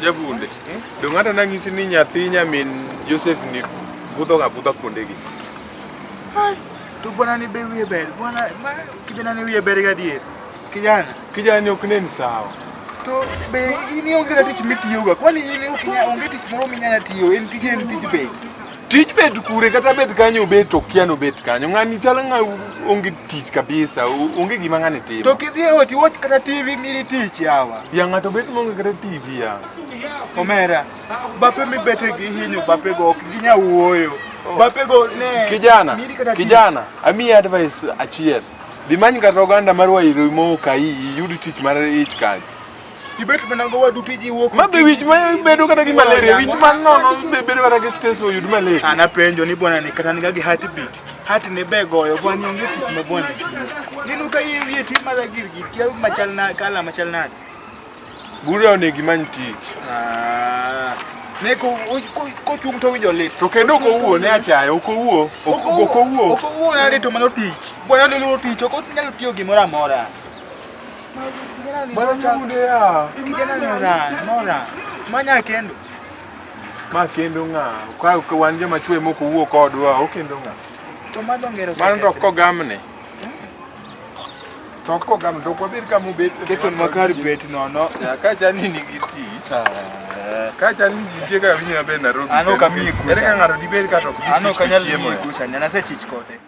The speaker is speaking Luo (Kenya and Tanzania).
Jabunde. Dong ata nang'isi ni nyathi nyamin Joseph ni budho kuondegi. Hai, to bwana ni be wiye ber. Bwana kijana ni wiye ber gadier. Kijana ok nen sawa. To be ini onge tich mitiyoga. Kwani ini onge tich moro minyalo tiyo. En tij be. Tij bet kure kata bet kanyo bet okiano bet kanyo. Ng'ani chalo onge tich kabisa. Onge gima ng'ani timo. To kidhi oti watch kata TV miri tich yawa. Ya ng'ato bet monge kata TV ya. Omera. Bape mi bete gi hinyo bape go ok ginya wuoyo. Bape go ne. Kijana, ami advice achiel. Dhi many kata oganda mar Wairo mo kai yud tich mar ich kach. Ibet menago wadu tiji wuok. Mabe wich ma bedo kata gi malaria, wich man nono bedo kata gi stress oyud malaria. Ana penjo ni bwana ni kata niga gi heartbeat. Heart ne be goyo bwana onge tich ma bwana. Ninu ka yiye twi mara girgi tiyo machal na kala machal na. Bura onegi many tich. Ne ko chung to winjo lit. To kendo ko wuo ne achayo, ko wuo na to mano tich. Bwana lolo tich ok nyalo tiyo gimoro amora. Bwana changude ya. Kijana ni mora. Manya kendo. Ma kendo ng'a. Ka wan joma chwe moko wuo kodwa, o kendo ng'a. To madho ngero Man to ko gamne. To ko gamne to ko bir kamu bet. Keton makar bet nono. Ya ka chani nigi tich. Ka chani nitie ka winya be Nairobi. Ano kamiyi kusa. Ere ka ng'ato dibed ka to. Ano kanyal miyi kusa. Nana se chich kote.